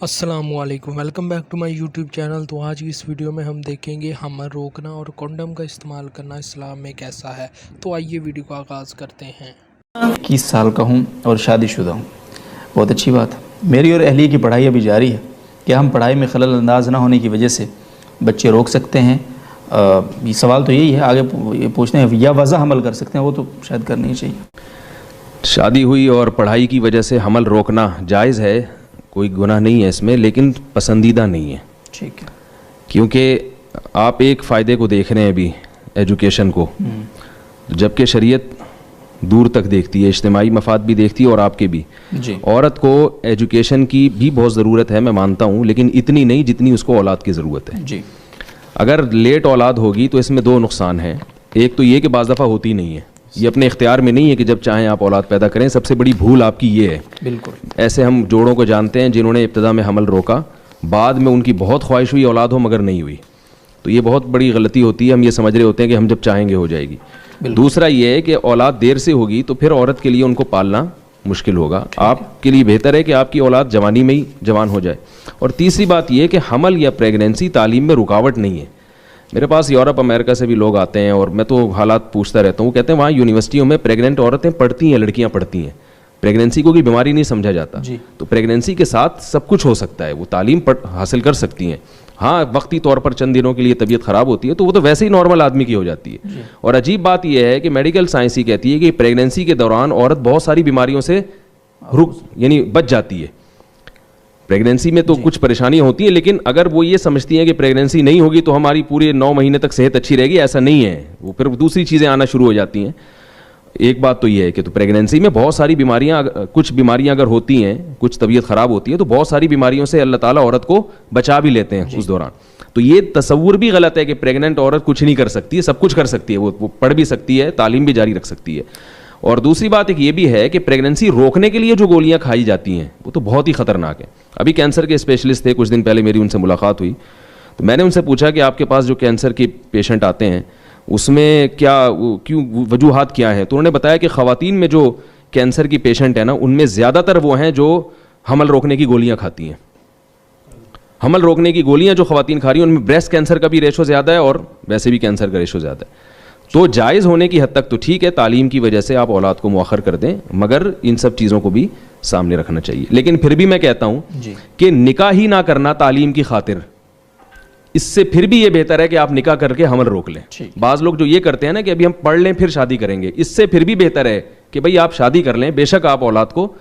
السلام علیکم، welcome back to my YouTube channel. تو آج کی اس ویڈیو میں ہم دیکھیں گے حمل روکنا اور کنڈم کا استعمال کرنا اسلام میں کیسا ہے۔ تو آئیے ویڈیو کا آغاز کرتے ہیں۔ 21 سال کا ہوں اور شادی شدہ ہوں، بہت اچھی بات ہے۔ میری اور اہلیہ کی پڑھائی ابھی جاری ہے۔ کیا ہم پڑھائی میں خلل انداز نہ ہونے کی وجہ سے بچے روک سکتے ہیں؟ یہ سوال تو یہی ہے، آگے یہ پوچھتے ہیں یا وضع حمل کر سکتے ہیں، وہ تو شاید کرنی ہی چاہیے۔ شادی ہوئی اور پڑھائی کی وجہ سے حمل روکنا جائز ہے، کوئی گناہ نہیں ہے اس میں، لیکن پسندیدہ نہیں ہے۔ ٹھیک ہے، کیونکہ آپ ایک فائدے کو دیکھ رہے ہیں ابھی، ایجوکیشن کو، جبکہ شریعت دور تک دیکھتی ہے، اجتماعی مفاد بھی دیکھتی ہے اور آپ کے بھی۔ جی، عورت کو ایجوکیشن کی بھی بہت ضرورت ہے، میں مانتا ہوں، لیکن اتنی نہیں جتنی اس کو اولاد کی ضرورت ہے۔ جی، اگر لیٹ اولاد ہوگی تو اس میں دو نقصان ہیں۔ ایک تو یہ کہ بعض دفعہ ہوتی نہیں ہے، یہ اپنے اختیار میں نہیں ہے کہ جب چاہیں آپ اولاد پیدا کریں۔ سب سے بڑی بھول آپ کی یہ ہے۔ بالکل۔ ایسے ہم جوڑوں کو جانتے ہیں جنہوں نے ابتدا میں حمل روکا، بعد میں ان کی بہت خواہش ہوئی اولاد ہو مگر نہیں ہوئی، تو یہ بہت بڑی غلطی ہوتی ہے۔ ہم یہ سمجھ رہے ہوتے ہیں کہ ہم جب چاہیں گے ہو جائے گی۔ دوسرا یہ ہے کہ اولاد دیر سے ہوگی تو پھر عورت کے لیے ان کو پالنا مشکل ہوگا۔ آپ کے لیے بہتر ہے کہ آپ کی اولاد جوانی میں ہی جوان ہو جائے۔ اور تیسری بات یہ کہ حمل یا پریگنینسی تعلیم میں رکاوٹ نہیں ہے۔ میرے پاس یورپ امریکہ سے بھی لوگ آتے ہیں اور میں تو حالات پوچھتا رہتا ہوں، وہ کہتے ہیں وہاں یونیورسٹیوں میں پریگننٹ عورتیں پڑھتی ہیں، لڑکیاں پڑھتی ہیں، پریگنینسی کو کوئی بیماری نہیں سمجھا جاتا۔ تو پریگنینسی کے ساتھ سب کچھ ہو سکتا ہے، وہ تعلیم حاصل کر سکتی ہیں۔ ہاں، وقتی طور پر چند دنوں کے لیے طبیعت خراب ہوتی ہے تو وہ تو ویسے ہی نارمل آدمی کی ہو جاتی ہے۔ اور عجیب بات یہ ہے کہ میڈیکل سائنس ہی کہتی ہے کہ پریگنینسی کے دوران عورت بہت ساری بیماریوں سے یعنی بچ جاتی ہے۔ پریگنینسی میں تو کچھ پریشانیاں ہوتی ہیں، لیکن اگر وہ یہ سمجھتی ہیں کہ پریگنینسی نہیں ہوگی تو ہماری پورے 9 مہینے تک صحت اچھی رہے گی، ایسا نہیں ہے۔ وہ پھر دوسری چیزیں آنا شروع ہو جاتی ہیں۔ ایک بات تو یہ ہے کہ تو پریگنینسی میں بہت ساری بیماریاں، کچھ بیماریاں اگر ہوتی ہیں، کچھ طبیعت خراب ہوتی ہے تو بہت ساری بیماریوں سے اللہ تعالیٰ عورت کو بچا بھی لیتے ہیں اس دوران۔ تو یہ تصور بھی غلط ہے کہ پریگننٹ عورت کچھ نہیں کر سکتی ہے، سب کچھ کر سکتی ہے، وہ پڑھ بھی سکتی ہے، تعلیم بھی جاری رکھ سکتی ہے۔ اور دوسری بات ایک یہ بھی ہے کہ پریگننسی روکنے کے لیے جو گولیاں کھائی جاتی ہیں وہ تو بہت ہی خطرناک ہیں۔ ابھی کینسر کے اسپیشلسٹ تھے، کچھ دن پہلے میری ان سے ملاقات ہوئی، تو میں نے ان سے پوچھا کہ آپ کے پاس جو کینسر کے پیشنٹ آتے ہیں اس میں کیوں وجوہات کیا ہیں؟ تو انہوں نے بتایا کہ خواتین میں جو کینسر کی پیشنٹ ہیں نا، ان میں زیادہ تر وہ ہیں جو حمل روکنے کی گولیاں کھاتی ہیں۔ حمل روکنے کی گولیاں جو خواتین کھا رہی ہیں ان میں بریسٹ کینسر کا بھی ریشو زیادہ ہے اور ویسے بھی کینسر کا ریشو زیادہ ہے۔ تو جائز ہونے کی حد تک تو ٹھیک ہے، تعلیم کی وجہ سے آپ اولاد کو مؤخر کر دیں، مگر ان سب چیزوں کو بھی سامنے رکھنا چاہیے۔ لیکن پھر بھی میں کہتا ہوں کہ نکاح ہی نہ کرنا تعلیم کی خاطر، اس سے پھر بھی یہ بہتر ہے کہ آپ نکاح کر کے حمل روک لیں۔ بعض لوگ جو یہ کرتے ہیں نا کہ ابھی ہم پڑھ لیں پھر شادی کریں گے، اس سے پھر بھی بہتر ہے کہ بھئی آپ شادی کر لیں، بے شک آپ اولاد کو